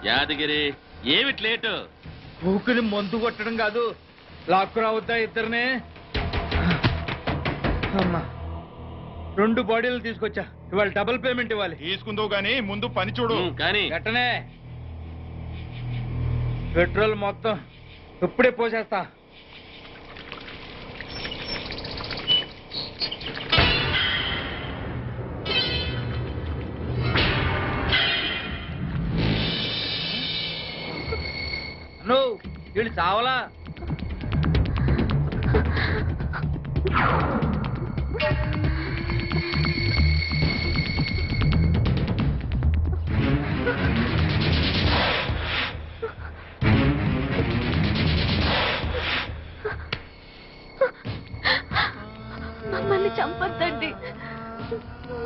యాదగిరి ఏమిటి లేటు? ఊపిరి మందు కొట్టడం కాదు, లాక్కురావద్దా ఇద్దరినే? అమ్మా 2 బాడీలు తీసుకొచ్చా, ఇవాళ డబుల్ పేమెంట్ ఇవ్వాలి. తీసుకుందో గానీ ముందు పని చూడు. కానీ వెంటనే పెట్రోల్ మొత్తం ఇప్పుడే పోసేస్తా. నువ్వు వీళ్ళు చావలా? మమ్మల్ని చంపొద్దండి,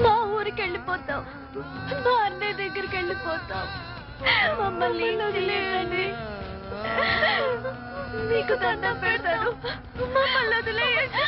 మా ఊరికి వెళ్ళిపోతాం, మా అన్నయ్య దగ్గరికి వెళ్ళిపోతాం, మమ్మల్ని వదిలేయండి, మీకు దండం పెడతాను, మమ్మల్ని వదిలేయండి.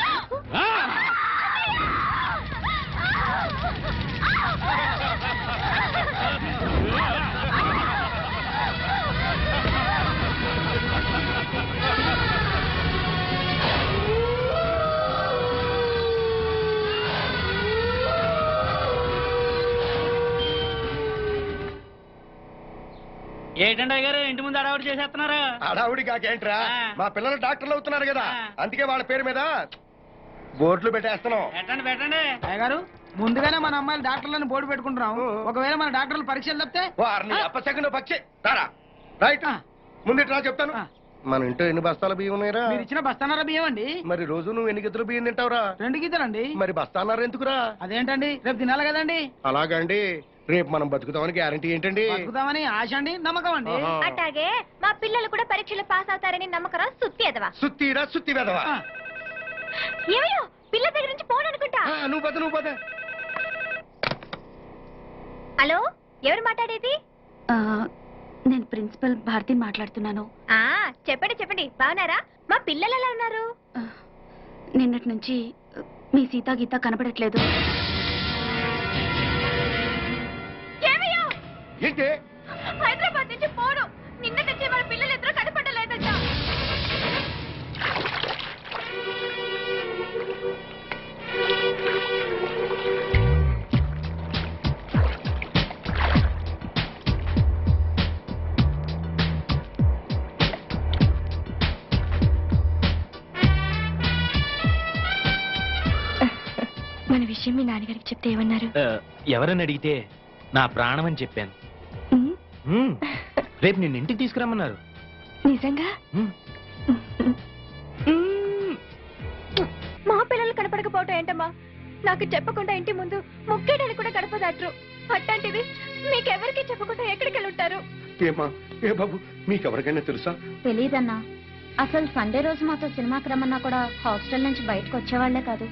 ఏంటండి గారు ఇంటి ముందు అడావుడి చేసేస్తున్నారా? అడావుడి కాకేంట్రా, మా పిల్లలు డాక్టర్లు అవుతున్నారు కదా, అందుకే వాళ్ళ పేరు మీద బోర్డులు పెట్టేస్తున్నాం. పెట్టండి పెట్టండి. గారు ముందుగానే మన అమ్మాయిలు డాక్టర్లను బోర్డు పెట్టుకుంటున్నాం. ఒకవేళ మన డాక్టర్లు పరీక్షలు తప్పితే వారిని అప్పసెకండ్ పక్షి రారా. రైట్, ముందుట్రా చెప్తాను. మన ఇంట్లో ఎన్ని బస్తాల బియ్యం ఉన్నాయిరా? మీరు ఇచ్చిన బస్తానారా బియ్యం అండి. మరి రోజు నువ్వు ఎన్ని గిద్దలు బియ్యం తింటావురా? 2 గిద్దలండి. మరి బస్తానారు ఎందుకురా? అదేంటండి, రేపు తినాలి కదండి. అలాగండి, రేపు మనం బతుకుతామని గ్యారంటీ ఏంటండి? బతుకుతామని ఆశ అండి, నమ్మకం అండి. అట్లాగే మా పిల్లలు కూడా పరీక్షలు పాస్ అవుతారని నమ్మకరా? సుత్తి ఎదవా. సుత్తిరా సుత్తి వెదవా. ఏమయ్యో, పిల్ల దగ్గర నుంచి ఫోన్ అనుకుంటా. నువ్వు పద. హలో, ఎవరు మాట్లాడేది? నేను ప్రిన్సిపల్ భారతిని మాట్లాడుతున్నాను. చెప్పండి చెప్పండి, బాగున్నారా? మా పిల్లలు ఎలా ఉన్నారు? నిన్నటి నుంచి మీ సీతా గీత కనపడట్లేదు. ఏమయ్యో, ఏంటి? హైదరాబాద్ నుంచి ఫోను. నిన్న నుంచి మన పిల్లలు ఇద్దరు కనపడలేదట. మన విషయం మీ నాన్నగారికి చెప్తే ఏమన్నారు? ఎవరని అడిగితే నా ప్రాణం అని చెప్పాను. రేపు నిన్ను ఇంటికి తీసుకురమ్మన్నారు. నిజంగా? మా పిల్లలు కనపడకపోవటం ఏంటమ్మా? నాకు చెప్పకుండా ఇంటి ముందు ముక్కేయడానికి కూడా గడపదట్రు. అట్లాంటిది మీకెవరికి చెప్పకుండా ఎక్కడికి వెళ్ళుంటారు? ఏమా, ఏ బాబు, మీకెవరికైనా తెలుసా? తెలీదన్నా. అసలు సండే రోజు మాతో సినిమాకి రమ్మన్నా కూడా హాస్టల్ నుంచి బయటకు వచ్చేవాళ్లే కాదు.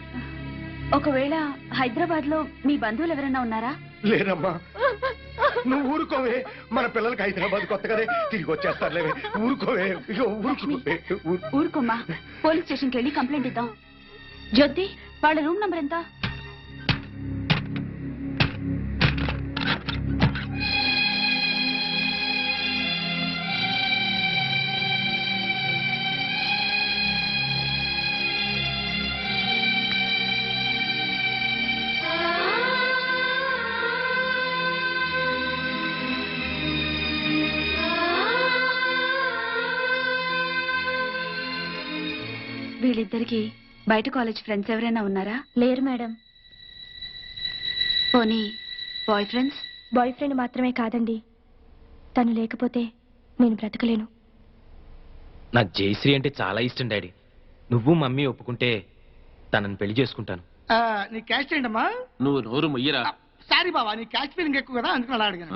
ఒకవేళ హైదరాబాద్ లో మీ బంధువులు ఎవరైనా ఉన్నారా? లేరమ్మా. నువ్వు ఊరుకోవే, మన పిల్లలకి హైదరాబాద్ కొత్త కదే, తిరిగి వచ్చేస్తారులేవే. ఊరుకోవే, ఊరుకోమ్మా. పోలీస్ స్టేషన్కి వెళ్ళి కంప్లైంట్ ఇద్దాం. జ్యోతి, వాళ్ళ రూమ్ నంబర్ ఎంత? వీళ్ళిద్దరికి బయట కాలేజ్ ఫ్రెండ్స్ ఎవరైనా ఉన్నారా? లేరు మేడం. పోనీ బాయ్ ఫ్రెండ్స్? బాయ్ ఫ్రెండ్ మాత్రమే కాదండి, తను లేకపోతే నేను బ్రతకలేను. నాకు జయశ్రీ అంటే చాలా ఇష్టం డాడీ. నువ్వు మమ్మీ ఒప్పుకుంటే తనని పెళ్లి చేసుకుంటాను. నీ క్యాస్ట్ ఏంటమ్మా? నువ్వు నోరు ముయ్యరా. సారీ బాబా, నీ క్యాస్ట్ ఫీలింగ్ ఎక్కువ కదా, అందుకని అలా అడిగాను.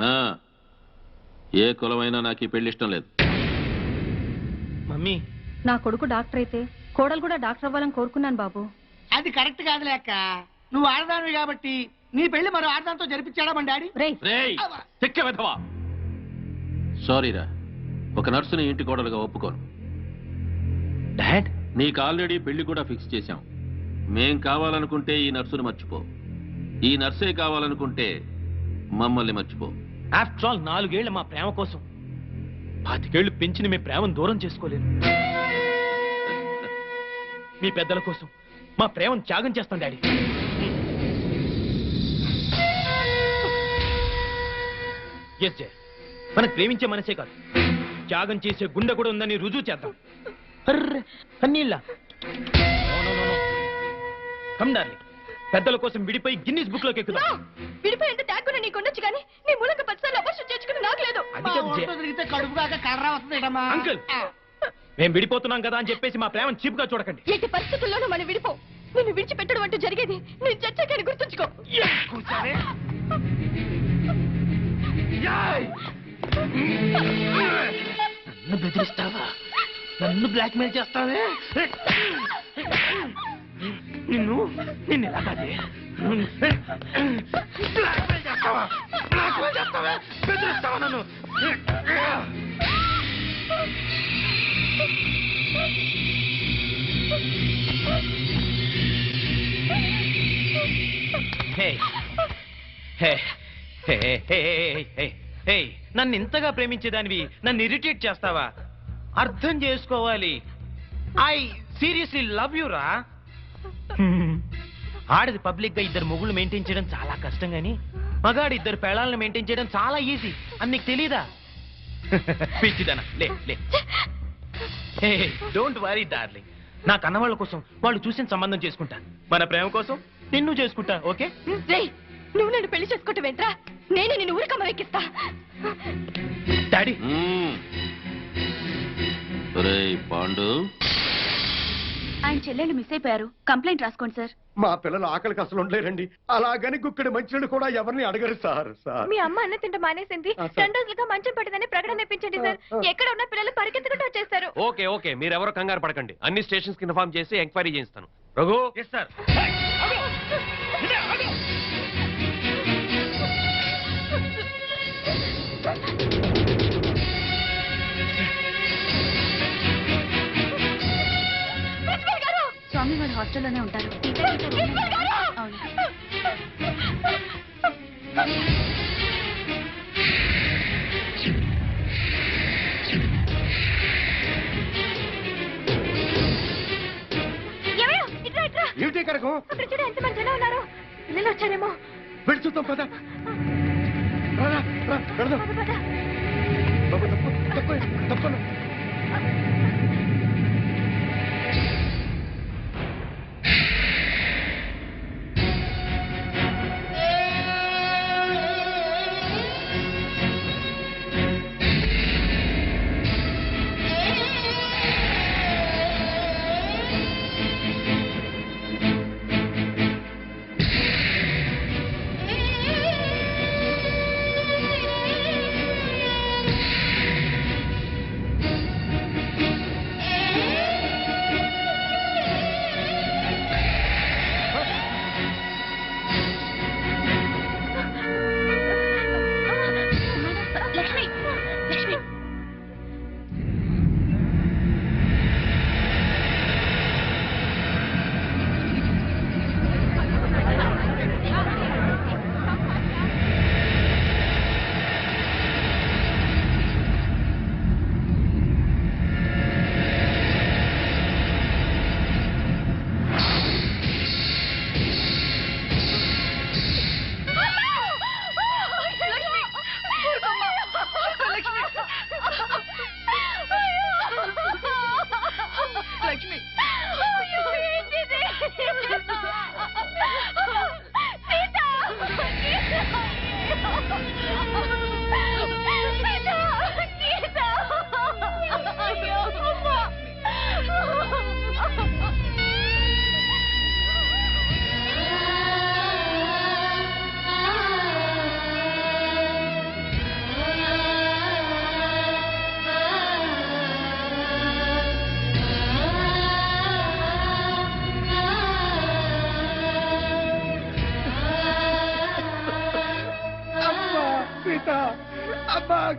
ఏ కులమైనా నాకు ఈ పెళ్లి ఇష్టం లేదు. మమ్మీ, నా కొడుకు డాక్టర్ అయితే కోడలు కూడా డాక్టర్ అవ్వాలని కోరుకున్నాను బాబు. అది కరెక్ట్ కాదులే అక్క. నువ్వు ఆడదానివి కాబట్టి నీ పెళ్లి మరో ఆడదాంతో జరిపించాడా మన డాడీ? సారీరా, ఒక నర్సుని ఇంటి కోడలుగా ఒప్పుకోను. డాడ్, నీకు ఆల్రెడీ పెళ్లి కూడా ఫిక్స్ చేశాం. మేం కావాలనుకుంటే ఈ నర్సుని మర్చిపో, ఈ నర్సే కావాలనుకుంటే మమ్మల్ని మర్చిపో. ఆఫ్టర్ ఆల్ 4 ఏళ్ల మా ప్రేమ కోసం పాతికేళ్లు పెంచిన మీ ప్రేమను దూరం చేసుకోలేను. మీ పెద్దల కోసం మా ప్రేమను త్యాగం చేస్తాను డాడీ. ఎస్ జయ, మనకు ప్రేమించే మనసే కాదు, త్యాగం చేసే గుండె కూడా ఉందని రుజువు చేద్దాం. అర్రే కన్నీళ్ళ కమ్ డార్లింగ్, పెద్దల కోసం విడిపోయి గిన్నిస్ బుక్ లోకి ఎక్కుదాం. విడిపోయి ఎంత త్యాగం నీకు ఉండొచ్చు కానీ నీ మూలంగా 10 సార్లు అబర్షన్ చేసుకుని నాకు లేదు. అది కాదు జయ. తిరిగితే కడుపు కాక కర్రా వస్తుందేటమ్మా. అంకుల్, మేము విడిపోతున్నాం కదా అని చెప్పేసి మా ప్రేమను చీప్ గా చూడకండి. ఎట్టి పరిస్థితుల్లోనూ మనం విడిపో. నిన్ను విడిచిపెట్టడం అంటూ జరిగేది నేను చచ్చాకని గుర్తుంచుకో. నన్ను బెదిరిస్తావా? నన్ను బ్లాక్ మెయిల్ చేస్తావే? నిన్ను ఎలా కాదే? బ్లాక్ మెయిల్ చేస్తావా? బెదిరిస్తావా నన్ను? నన్ను ఇంతగా ప్రేమించేదానివి నన్ను ఇరిటేట్ చేస్తావా? అర్థం చేసుకోవాలి. ఐ సీరియస్లీ లవ్ యూ రా. ఆడది పబ్లిక్ గా 2 మొగుళ్ళు మెయింటైన్ చేయడం చాలా కష్టం గాని మగాడు 2 పెళ్ళాలను మెయింటైన్ చేయడం చాలా ఈజీ అని నీకు తెలీదా? పిచ్చిదనా లే లే. డోంట్ వరీ డార్లింగ్, నా కన్నవాళ్ళ కోసం వాళ్ళు చూసిన సంబంధం చేసుకుంటా. మన ప్రేమ కోసం నిన్ను చేసుకుంటా. ఓకే? నువ్వు నన్ను పెళ్లి చేసుకోవటం ఏంట్రా? నేనే నిన్ను ఊరికమ్మ ఎక్కిస్తా. డాడీ, పాండు, ఆయన చెల్లెళ్ళు మిస్ అయిపోయారు. కంప్లైంట్ రాసుకోండి సార్. మా పిల్లలు ఆకలికి అసలు ఉండలేరండి. అలాగని గుక్కడి మంచినీళ్ళు కూడా ఎవరిని అడగరు సార్. మీ అమ్మ అన్న తింట మానేసింది. 2 రోజులుగా మంచం పట్టిందని ప్రకటన ఇప్పించండి సార్. ఎక్కడ ఉన్న పిల్లలు పరిగెత్తుకుంటూ వచ్చేస్తారు. ఓకే ఓకే, మీరెవరో కంగారు పడకండి. అన్ని స్టేషన్స్ కి ఇన్ఫార్మ్ చేసి ఎంక్వైరీ చేయిస్తాను. రఘు. Yes sir. స్వామి వారు హాస్టల్లోనే ఉంటారు. అవును. ఏమిటి కనకం? అక్కడ చూడ ఎంతమంది జనం ఉన్నారు. పిల్లలు వచ్చారేమో. వెళ్ళి చూద్దాం పద. వెళదాం. తప్పను.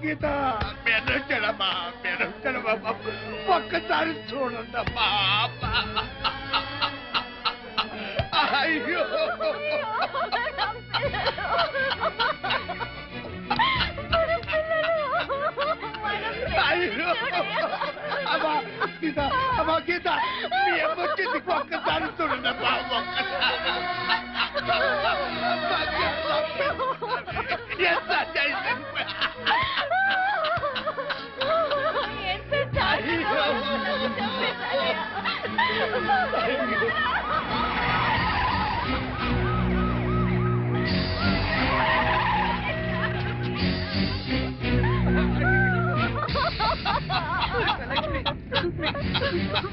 గీత మెరొచ్చాడమ్మా, మెరొచ్చాడమ్మా. ఒక్కసారి చూడండమ్మా. అయ్యో అయ్యో గీత అమ్మా గీత మీ అమ్మ వచ్చింది ఒక్కసారి చూడండి అమ్మా, ఒక్కసారి. ఎంత చేసింది?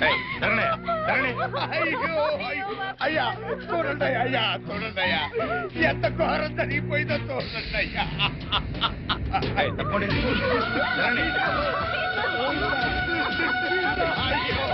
ఏయ్, ధరణి, ధరణి. అయ్యో, అయ్యో, అయ్యా చూడండి అయ్యా చూడండి అయ్యా ఎంత ఘోరం జరిగిపోయిందో చూడండి అయ్యా. ఏయ్, తప్పకుండా ధరణి. అయ్యో